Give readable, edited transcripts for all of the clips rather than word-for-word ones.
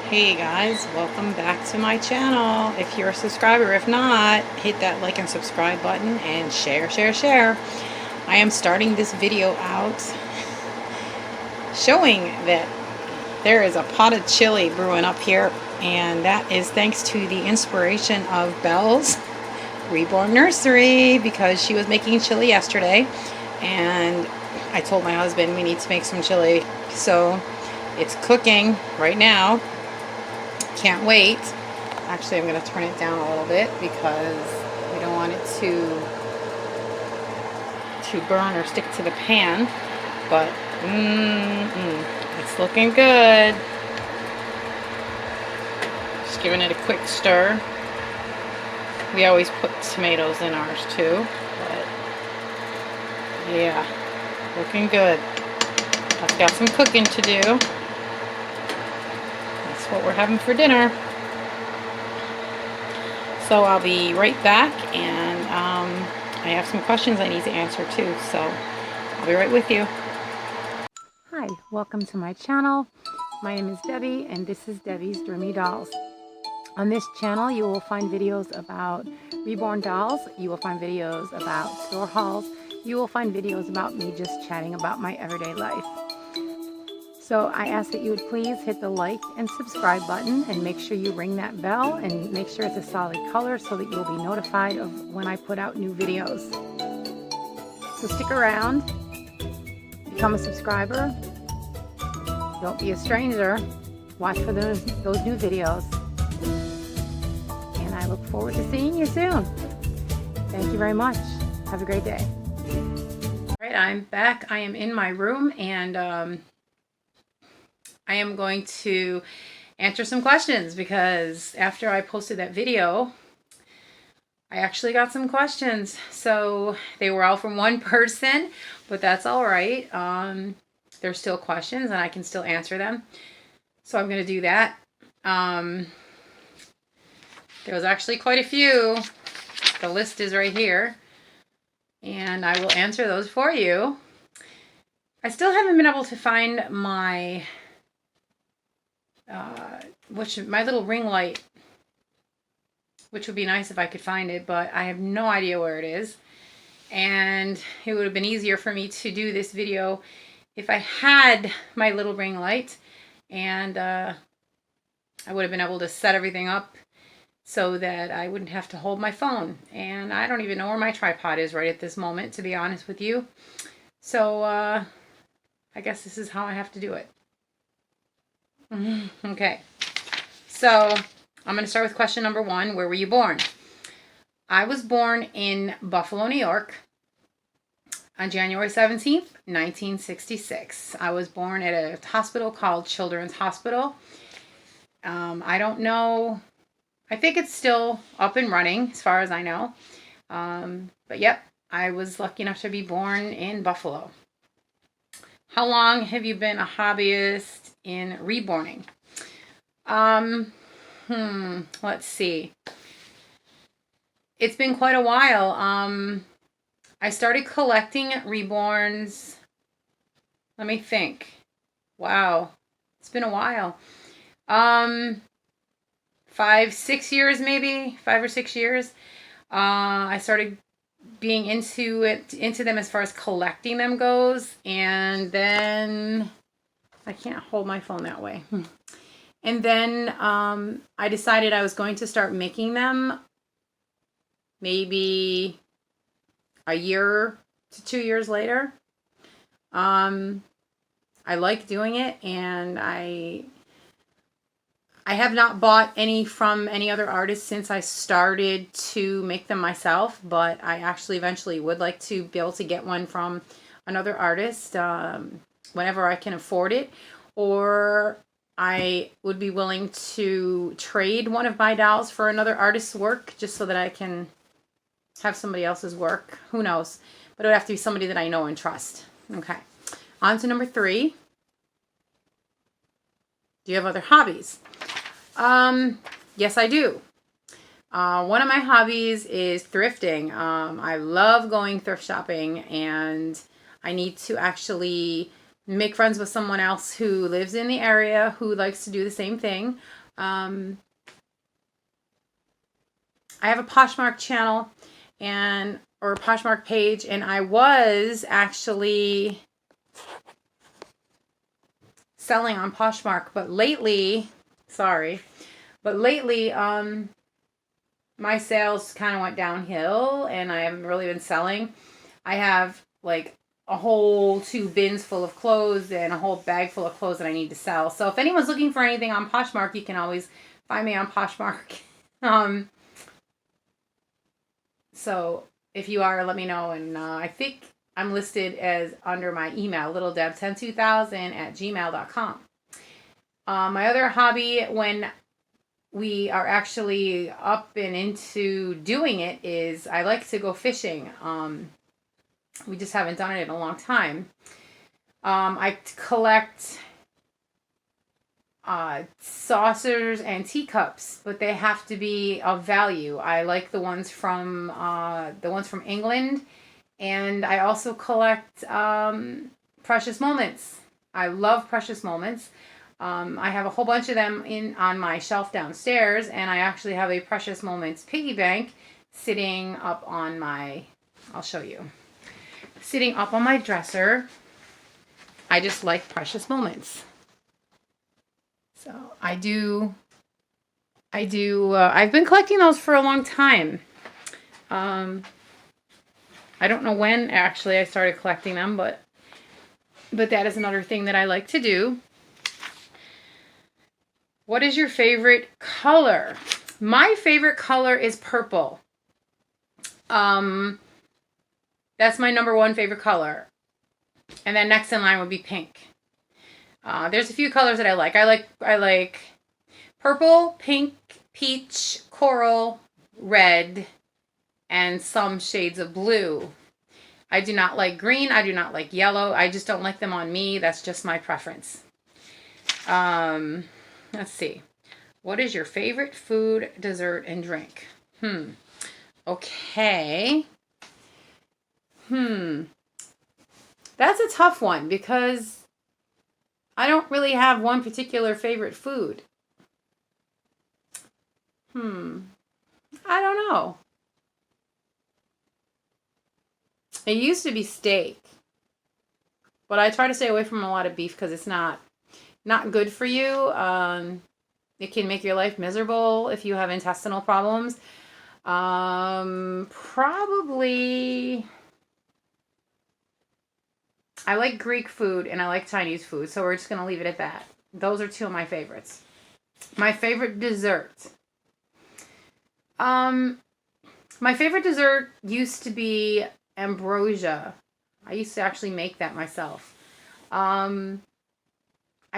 Hey guys, welcome back to my channel. If you're a subscriber, if not, hit that like and subscribe button and share. I am starting this video out showing that there is a pot of chili brewing up here, and that is thanks to the inspiration of Belle's Reborn Nursery, because she was making chili yesterday and I told my husband we need to make some chili. So it's cooking right now. Can't wait. Actually, I'm going to turn it down a little bit because we don't want it to burn or stick to the pan. But it's looking good. Just giving it a quick stir. We always put tomatoes in ours too, but yeah, looking good. I've got some cooking to do. That's what we're having for dinner. So I'll be right back, and I have some questions I need to answer too, so I'll be right with you. Hi, welcome to my channel. My name is Debbie, and this is Debbie's Dreamy Dolls. On this channel, you will find videos about reborn dolls. You will find videos about store hauls. You will find videos about me just chatting about my everyday life. So I ask that you would please hit the like and subscribe button, and make sure you ring that bell and make sure it's a solid color so that you'll be notified of when I put out new videos. So stick around, become a subscriber, don't be a stranger, watch for those new videos. And I look forward to seeing you soon. Thank you very much. Have a great day. All right, I'm back. I am in my room, and I am going to answer some questions, because after I posted that video, I actually got some questions. So they were all from one person, but that's all right. They're still questions, and I can still answer them. So I'm going to do that. There was actually quite a few. The list is right here, and I will answer those for you. I still haven't been able to find my my little ring light, which would be nice if I could find it, but I have no idea where it is. And it would have been easier for me to do this video if I had my little ring light, and I would have been able to set everything up so that I wouldn't have to hold my phone. And I don't even know where my tripod is right at this moment, to be honest with you. So I guess this is how I have to do it. Okay, so I'm going to start with question number 1. Where were you born? I was born in Buffalo, New York on January 17th, 1966. I was born at a hospital called Children's Hospital. I don't know. I think it's still up and running as far as I know. But yep, I was lucky enough to be born in Buffalo. How long have you been a hobbyist in reborning? Let's see. It's been quite a while. I started collecting reborns. Let me think. Wow. It's been a while. 5, 6 years maybe. 5 or 6 years. I started being into them as far as collecting them goes, and then I can't hold my phone that way. And then I decided I was going to start making them maybe a year to 2 years later. I like doing it, and I have not bought any from any other artists since I started to make them myself, but I actually eventually would like to be able to get one from another artist whenever I can afford it, or I would be willing to trade one of my dolls for another artist's work just so that I can have somebody else's work. Who knows? But it would have to be somebody that I know and trust. Okay. On to number 3. Do you have other hobbies? Yes, I do. One of my hobbies is thrifting. I love going thrift shopping, and I need to actually make friends with someone else who lives in the area who likes to do the same thing. I have a Poshmark channel or a Poshmark page, and I was actually selling on Poshmark, but lately, my sales kind of went downhill, and I haven't really been selling. I have like a whole 2 bins full of clothes and a whole bag full of clothes that I need to sell. So if anyone's looking for anything on Poshmark, you can always find me on Poshmark. So if you are, let me know. And I think I'm listed as under my email, littledeb102000@gmail.com. My other hobby, when we are actually up and into doing it, is I like to go fishing. We just haven't done it in a long time. I collect saucers and teacups, but they have to be of value. I like the ones from England, and I also collect Precious Moments. I love Precious Moments. I have a whole bunch of them on my shelf downstairs, and I actually have a Precious Moments piggy bank sitting up on my, I'll show you, sitting up on my dresser. I just like Precious Moments. So I've been collecting those for a long time. I don't know when actually I started collecting them, but that is another thing that I like to do. What is your favorite color? My favorite color is purple. That's my number 1 favorite color. And then next in line would be pink. There's a few colors that I like. I like purple, pink, peach, coral, red, and some shades of blue. I do not like green. I do not like yellow. I just don't like them on me. That's just my preference. Let's see. What is your favorite food, dessert, and drink? Okay. That's a tough one because I don't really have one particular favorite food. I don't know. It used to be steak, but I try to stay away from a lot of beef because it's not good for you. It can make your life miserable if you have intestinal problems. Probably, I like Greek food and I like Chinese food, so we're just going to leave it at that. Those are 2 of my favorites. My favorite dessert. My favorite dessert used to be ambrosia. I used to actually make that myself. I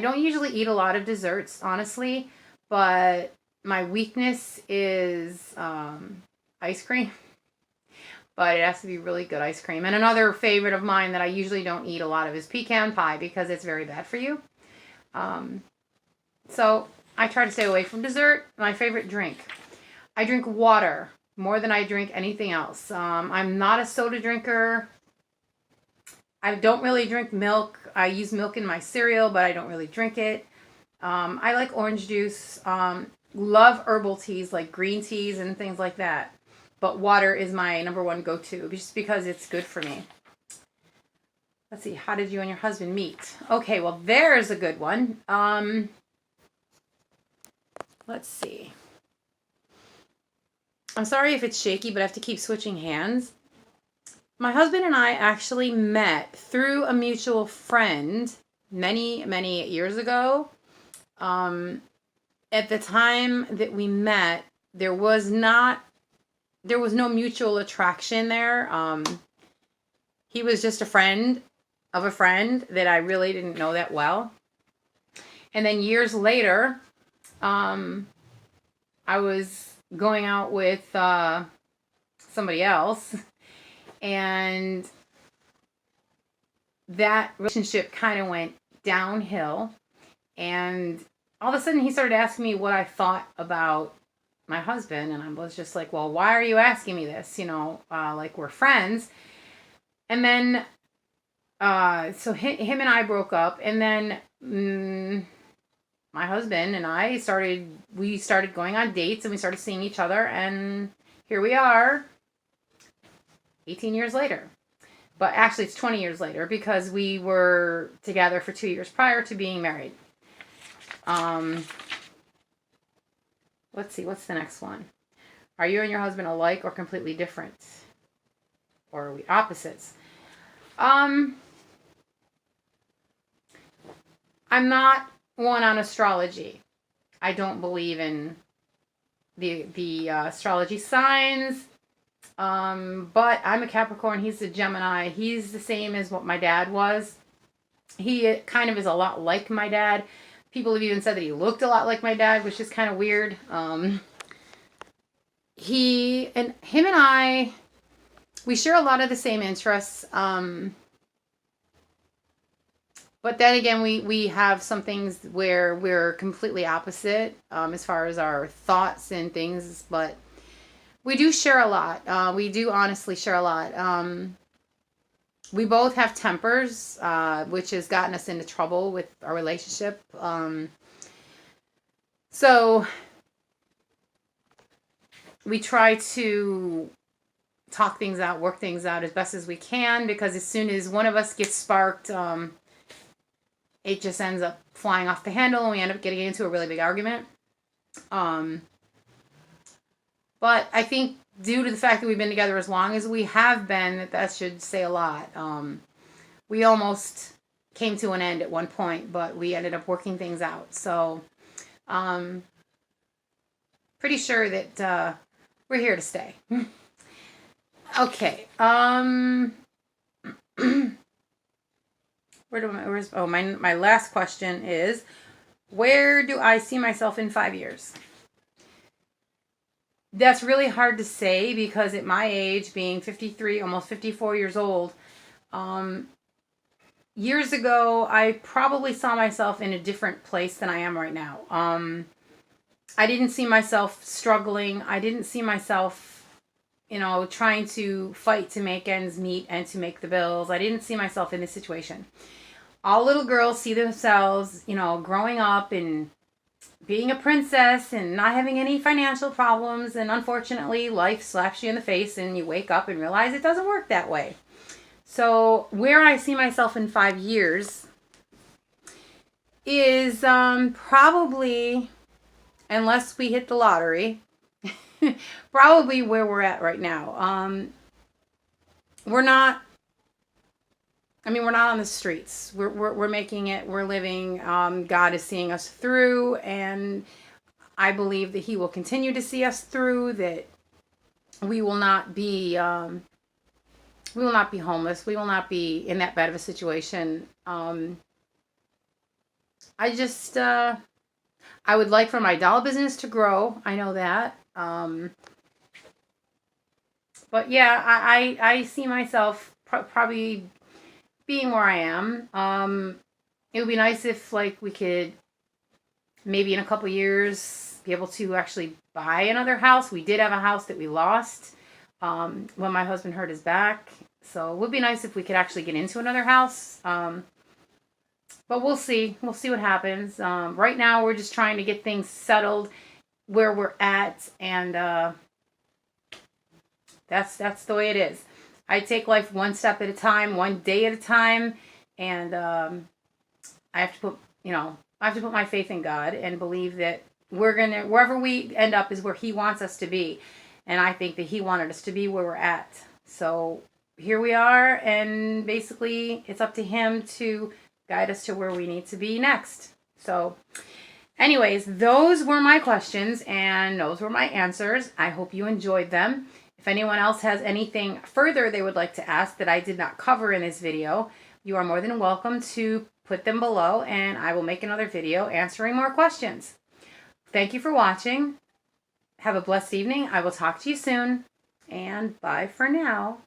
don't usually eat a lot of desserts, honestly, but my weakness is ice cream. But it has to be really good ice cream. And another favorite of mine that I usually don't eat a lot of is pecan pie because it's very bad for you. So I try to stay away from dessert. My favorite drink. I drink water more than I drink anything else. I'm not a soda drinker. I don't really drink milk. I use milk in my cereal, but I don't really drink it. I like orange juice. Love herbal teas like green teas and things like that. But water is my number 1 go-to just because it's good for me. Let's see. How did you and your husband meet? Okay, well, there's a good one. Let's see. I'm sorry if it's shaky, but I have to keep switching hands. My husband and I actually met through a mutual friend many, many years ago. At the time that we met, there was no mutual attraction there. He was just a friend of a friend that I really didn't know that well. And then years later, I was going out with somebody else, and that relationship kind of went downhill. And all of a sudden he started asking me what I thought about my husband, and I was just like, well, why are you asking me this? Like, we're friends. And then So him and I broke up, and then my husband and I we started going on dates, and we started seeing each other, and here we are 18 years later. But actually, it's 20 years later because we were together for 2 years prior to being married. Let's see, what's the next one? Are you and your husband alike or completely different? Or are we opposites? I'm not one on astrology. I don't believe in the astrology signs. But I'm a Capricorn. He's a Gemini. He's the same as what my dad was. He kind of is a lot like my dad. People have even said that he looked a lot like my dad, which is kind of weird. Him and I, we share a lot of the same interests. But then again, we have some things where we're completely opposite as far as our thoughts and things. But we do share a lot. We do honestly share a lot. We both have tempers, which has gotten us into trouble with our relationship. So we try to talk things out, work things out as best as we can, because as soon as one of us gets sparked, it just ends up flying off the handle, and we end up getting into a really big argument. But I think due to the fact that we've been together as long as we have been, that should say a lot. We almost came to an end at one point, but we ended up working things out. So, pretty sure that we're here to stay. Okay. My last question is, where do I see myself in 5 years? That's really hard to say because at my age, being 53, almost 54 years old, years ago, I probably saw myself in a different place than I am right now. I didn't see myself struggling. I didn't see myself, trying to fight to make ends meet and to make the bills. I didn't see myself in this situation. All little girls see themselves, growing up and being a princess and not having any financial problems, and unfortunately life slaps you in the face and you wake up and realize it doesn't work that way. So where I see myself in 5 years is probably, unless we hit the lottery, probably where we're at right now. We're not on the streets. We're making it. We're living. God is seeing us through, and I believe that He will continue to see us through. That we will not be homeless. We will not be in that bad of a situation. I would like for my doll business to grow. I know that. But yeah, I see myself probably being where I am. It would be nice if we could maybe in a couple years be able to actually buy another house. We did have a house that we lost when my husband hurt his back. So it would be nice if we could actually get into another house. But we'll see. We'll see what happens. Right now we're just trying to get things settled where we're at, and that's the way it is. I take life one step at a time, one day at a time, and I have to put my faith in God and believe that wherever we end up is where He wants us to be, and I think that He wanted us to be where we're at. So here we are, and basically it's up to Him to guide us to where we need to be next. So, anyways, those were my questions and those were my answers. I hope you enjoyed them. If anyone else has anything further they would like to ask that I did not cover in this video, you are more than welcome to put them below, and I will make another video answering more questions. Thank you for watching. Have a blessed evening. I will talk to you soon, and bye for now.